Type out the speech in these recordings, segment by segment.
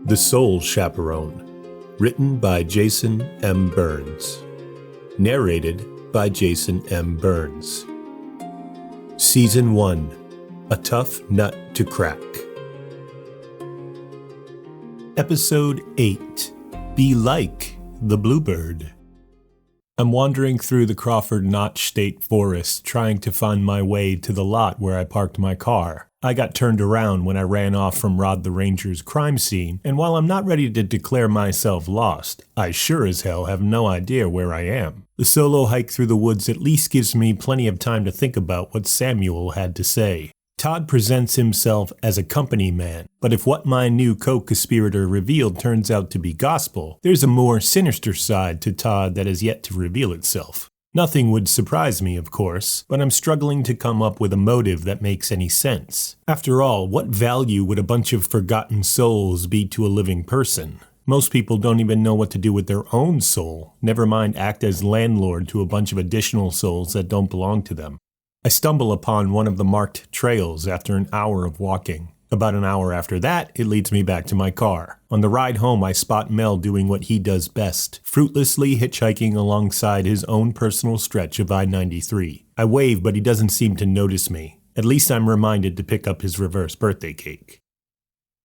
The Soul Chaperone, written by Jason M. Burns. Narrated by Jason M. Burns. Season 1, A Tough Nut to Crack. Episode 8, Be Like the Bluebird. I'm wandering through the Crawford Notch State Forest trying to find my way to the lot where I parked my car. I got turned around when I ran off from Rod the Ranger's crime scene, and while I'm not ready to declare myself lost, I sure as hell have no idea where I am. The solo hike through the woods at least gives me plenty of time to think about what Samuel had to say. Todd presents himself as a company man, but if what my new co-conspirator revealed turns out to be gospel, there's a more sinister side to Todd that has yet to reveal itself. Nothing would surprise me, of course, but I'm struggling to come up with a motive that makes any sense. After all, what value would a bunch of forgotten souls be to a living person? Most people don't even know what to do with their own soul, never mind act as landlord to a bunch of additional souls that don't belong to them. I stumble upon one of the marked trails after an hour of walking. About an hour after that, it leads me back to my car. On the ride home, I spot Mel doing what he does best, fruitlessly hitchhiking alongside his own personal stretch of I-93. I wave, but he doesn't seem to notice me. At least I'm reminded to pick up his reverse birthday cake.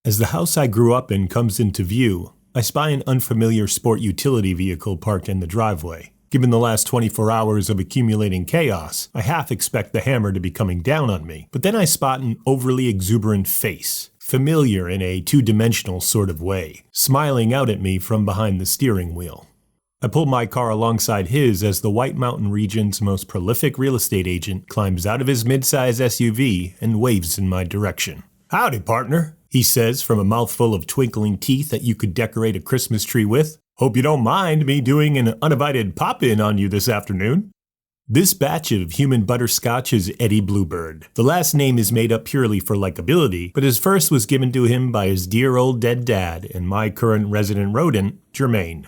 As the house I grew up in comes into view, I spy an unfamiliar sport utility vehicle parked in the driveway. Given the last 24 hours of accumulating chaos, I half expect the hammer to be coming down on me, but then I spot an overly exuberant face, familiar in a two-dimensional sort of way, smiling out at me from behind the steering wheel. I pull my car alongside his as the White Mountain region's most prolific real estate agent climbs out of his mid-size SUV and waves in my direction. "Howdy, partner," he says from a mouthful of twinkling teeth that you could decorate a Christmas tree with. "Hope you don't mind me doing an uninvited pop-in on you this afternoon." This batch of human butterscotch is Eddie Bluebird. The last name is made up purely for likability, but his first was given to him by his dear old dead dad and my current resident rodent, Jermaine.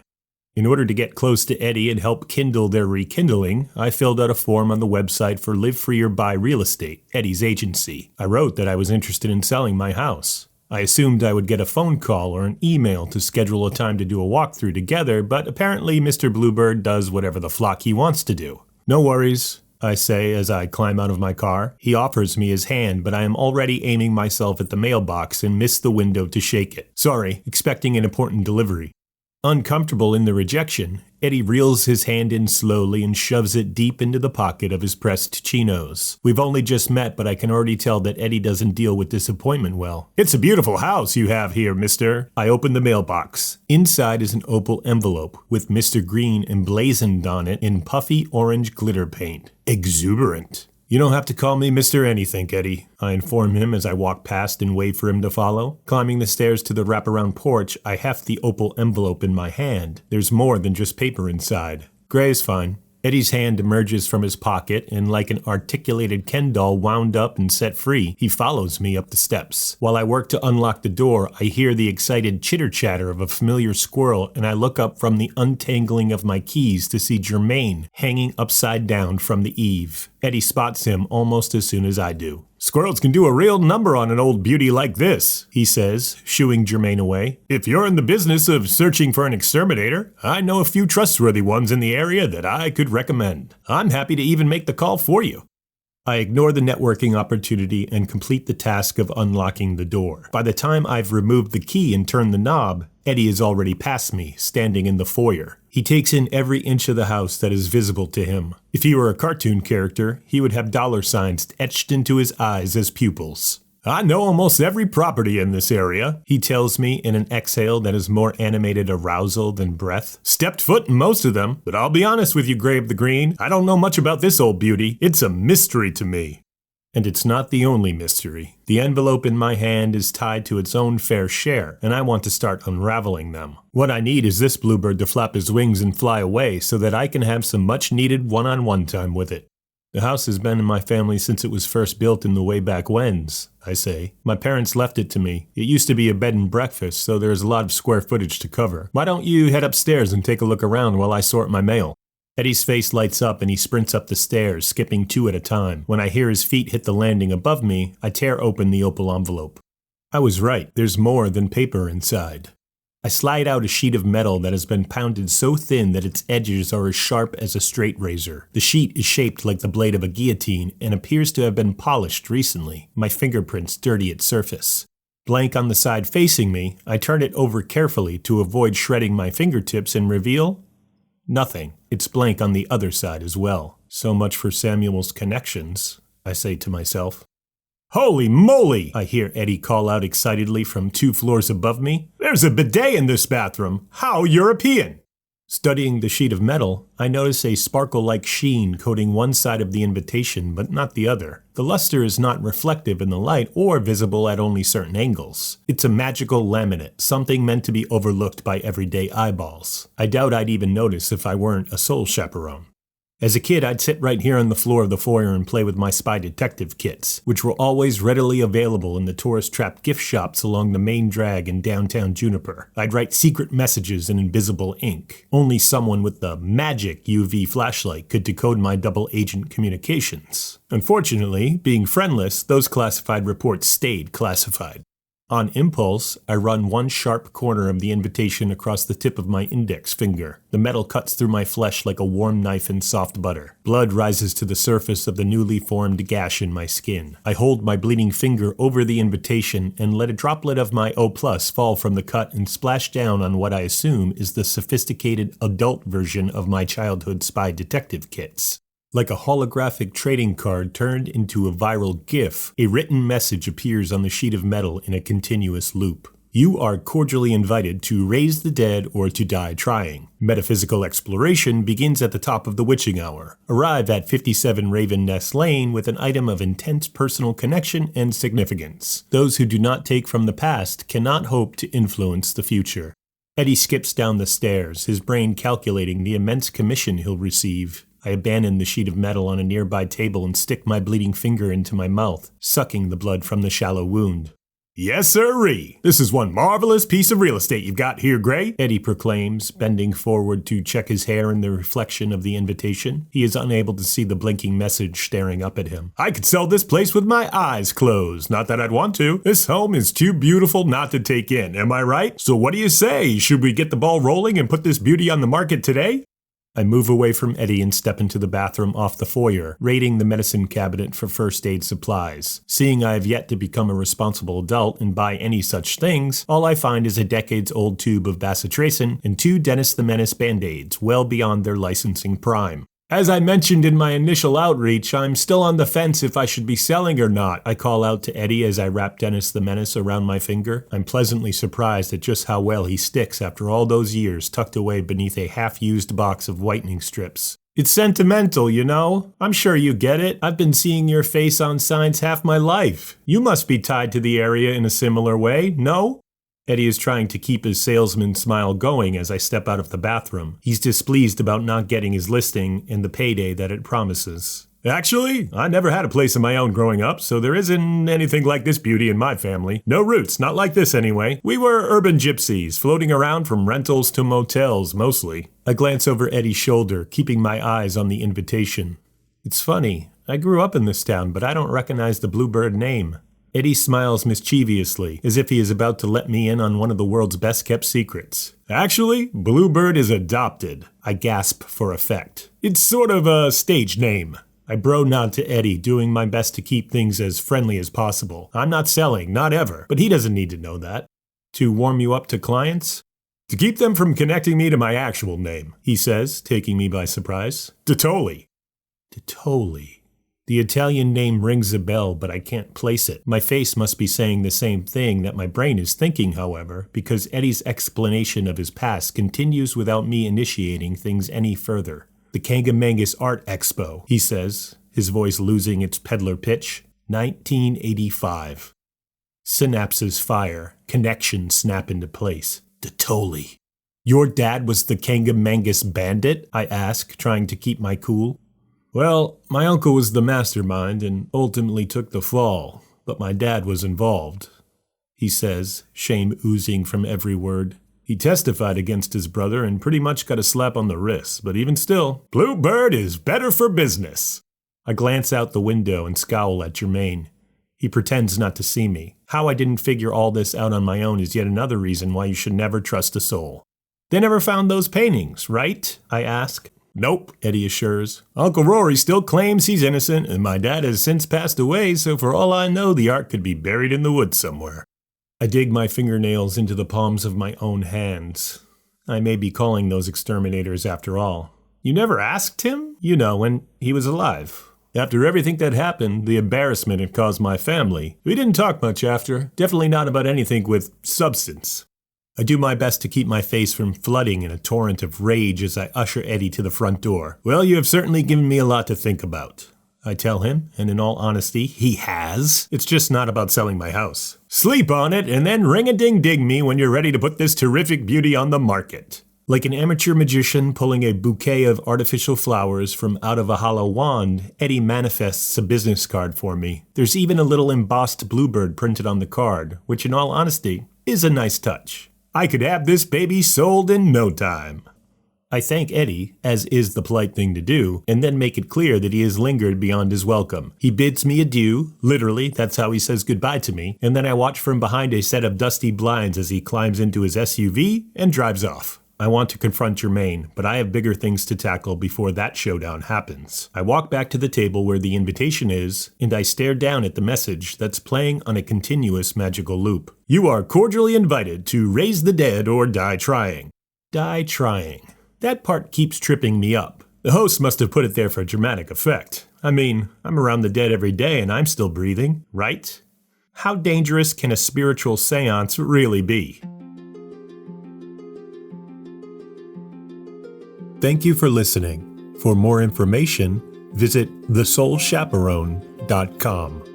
In order to get close to Eddie and help kindle their rekindling, I filled out a form on the website for Live Free or Buy Real Estate, Eddie's agency. I wrote that I was interested in selling my house. I assumed I would get a phone call or an email to schedule a time to do a walkthrough together, but apparently Mr. Bluebird does whatever the flock he wants to do. "No worries," I say as I climb out of my car. He offers me his hand, but I am already aiming myself at the mailbox and miss the window to shake it. Sorry, expecting an important delivery. Uncomfortable in the rejection, Eddie reels his hand in slowly and shoves it deep into the pocket of his pressed chinos. We've only just met, but I can already tell that Eddie doesn't deal with disappointment well. "It's a beautiful house you have here, mister." I open the mailbox. Inside is an opal envelope with Mr. Green emblazoned on it in puffy orange glitter paint. Exuberant. "You don't have to call me Mr. Anything, Eddie," I inform him as I walk past and wait for him to follow. Climbing the stairs to the wraparound porch, I heft the opal envelope in my hand. There's more than just paper inside. "Gray is fine." Eddie's hand emerges from his pocket, and like an articulated Ken doll wound up and set free, he follows me up the steps. While I work to unlock the door, I hear the excited chitter-chatter of a familiar squirrel, and I look up from the untangling of my keys to see Jermaine hanging upside down from the eave. Eddie spots him almost as soon as I do. "Squirrels can do a real number on an old beauty like this," he says, shooing Jermaine away. "If you're in the business of searching for an exterminator, I know a few trustworthy ones in the area that I could recommend. I'm happy to even make the call for you." I ignore the networking opportunity and complete the task of unlocking the door. By the time I've removed the key and turned the knob, Eddie is already past me, standing in the foyer. He takes in every inch of the house that is visible to him. If he were a cartoon character, he would have dollar signs etched into his eyes as pupils. "I know almost every property in this area," he tells me in an exhale that is more animated arousal than breath. "Stepped foot in most of them, but I'll be honest with you, Grave the Green, I don't know much about this old beauty. It's a mystery to me." And it's not the only mystery. The envelope in my hand is tied to its own fair share, and I want to start unraveling them. What I need is this Bluebird to flap his wings and fly away so that I can have some much-needed one-on-one time with it. "The house has been in my family since it was first built in the way back whens," I say. "My parents left it to me. It used to be a bed and breakfast, so there's a lot of square footage to cover. Why don't you head upstairs and take a look around while I sort my mail?" Eddie's face lights up and he sprints up the stairs, skipping 2 at a time. When I hear his feet hit the landing above me, I tear open the opal envelope. I was right, there's more than paper inside. I slide out a sheet of metal that has been pounded so thin that its edges are as sharp as a straight razor. The sheet is shaped like the blade of a guillotine and appears to have been polished recently, my fingerprints dirty its surface. Blank on the side facing me, I turn it over carefully to avoid shredding my fingertips and reveal nothing. It's blank on the other side as well. So much for Samuel's connections, I say to myself. Holy moly! I hear Eddie call out excitedly from 2 floors above me. There's a bidet in this bathroom! How European! Studying the sheet of metal, I notice a sparkle-like sheen coating one side of the invitation but not the other. The luster is not reflective in the light or visible at only certain angles. It's a magical laminate, something meant to be overlooked by everyday eyeballs. I doubt I'd even notice if I weren't a soul chaperone. As a kid, I'd sit right here on the floor of the foyer and play with my spy detective kits, which were always readily available in the tourist-trapped gift shops along the main drag in downtown Juniper. I'd write secret messages in invisible ink. Only someone with the magic UV flashlight could decode my double-agent communications. Unfortunately, being friendless, those classified reports stayed classified. On impulse, I run one sharp corner of the invitation across the tip of my index finger. The metal cuts through my flesh like a warm knife in soft butter. Blood rises to the surface of the newly formed gash in my skin. I hold my bleeding finger over the invitation and let a droplet of my O+ fall from the cut and splash down on what I assume is the sophisticated adult version of my childhood spy detective kits. Like a holographic trading card turned into a viral GIF, a written message appears on the sheet of metal in a continuous loop. You are cordially invited to raise the dead or to die trying. Metaphysical exploration begins at the top of the witching hour. Arrive at 57 Raven Nest Lane with an item of intense personal connection and significance. Those who do not take from the past cannot hope to influence the future. Eddie skips down the stairs, his brain calculating the immense commission he'll receive. I abandon the sheet of metal on a nearby table and stick my bleeding finger into my mouth, sucking the blood from the shallow wound. Yes, sirree! This is one marvelous piece of real estate you've got here, Gray, Eddie proclaims, bending forward to check his hair in the reflection of the invitation. He is unable to see the blinking message staring up at him. I could sell this place with my eyes closed. Not that I'd want to. This home is too beautiful not to take in, am I right? So what do you say? Should we get the ball rolling and put this beauty on the market today? I move away from Eddie and step into the bathroom off the foyer, raiding the medicine cabinet for first aid supplies. Seeing I have yet to become a responsible adult and buy any such things, all I find is a decades-old tube of bacitracin and 2 Dennis the Menace Band-Aids, well beyond their licensing prime. As I mentioned in my initial outreach, I'm still on the fence if I should be selling or not, I call out to Eddie as I wrap Dennis the Menace around my finger. I'm pleasantly surprised at just how well he sticks after all those years tucked away beneath a half-used box of whitening strips. It's sentimental, you know. I'm sure you get it. I've been seeing your face on signs half my life. You must be tied to the area in a similar way, no? Eddie is trying to keep his salesman smile going as I step out of the bathroom. He's displeased about not getting his listing and the payday that it promises. Actually, I never had a place of my own growing up, so there isn't anything like this beauty in my family. No roots, not like this anyway. We were urban gypsies, floating around from rentals to motels, mostly. I glance over Eddie's shoulder, keeping my eyes on the invitation. It's funny, I grew up in this town, but I don't recognize the Bluebird name. Eddie smiles mischievously, as if he is about to let me in on one of the world's best-kept secrets. Actually, Bluebird is adopted. I gasp for effect. It's sort of a stage name. I bro nod to Eddie, doing my best to keep things as friendly as possible. I'm not selling, not ever, but he doesn't need to know that. To warm you up to clients? To keep them from connecting me to my actual name, he says, taking me by surprise. Totally. The Italian name rings a bell, but I can't place it. My face must be saying the same thing that my brain is thinking, however, because Eddie's explanation of his past continues without me initiating things any further. The Kangamangas Art Expo, he says, his voice losing its peddler pitch. 1985. Synapses fire. Connections snap into place. Totally. Your dad was the Kangamangas bandit? I ask, trying to keep my cool. Well, my uncle was the mastermind and ultimately took the fall, but my dad was involved, he says, shame oozing from every word. He testified against his brother and pretty much got a slap on the wrist, but even still, Bluebird is better for business. I glance out the window and scowl at Jermaine. He pretends not to see me. How I didn't figure all this out on my own is yet another reason why you should never trust a soul. They never found those paintings, right? I ask. Nope, Eddie assures. Uncle Rory still claims he's innocent, and my dad has since passed away, so for all I know, the art could be buried in the woods somewhere. I dig my fingernails into the palms of my own hands. I may be calling those exterminators after all. You never asked him? You know, when he was alive. After everything that happened, the embarrassment it caused my family, we didn't talk much after, definitely not about anything with substance. I do my best to keep my face from flooding in a torrent of rage as I usher Eddie to the front door. Well, you have certainly given me a lot to think about, I tell him, and in all honesty, he has. It's just not about selling my house. Sleep on it and then ring-a-ding-ding me when you're ready to put this terrific beauty on the market. Like an amateur magician pulling a bouquet of artificial flowers from out of a hollow wand, Eddie manifests a business card for me. There's even a little embossed Bluebird printed on the card, which in all honesty is a nice touch. I could have this baby sold in no time. I thank Eddie, as is the polite thing to do, and then make it clear that he has lingered beyond his welcome. He bids me adieu, literally, that's how he says goodbye to me, and then I watch from behind a set of dusty blinds as he climbs into his SUV and drives off. I want to confront Jermaine, but I have bigger things to tackle before that showdown happens. I walk back to the table where the invitation is, and I stare down at the message that's playing on a continuous magical loop. You are cordially invited to raise the dead or die trying. Die trying. That part keeps tripping me up. The host must have put it there for dramatic effect. I mean, I'm around the dead every day and I'm still breathing, right? How dangerous can a spiritual séance really be? Thank you for listening. For more information, visit thesoulchaperone.com.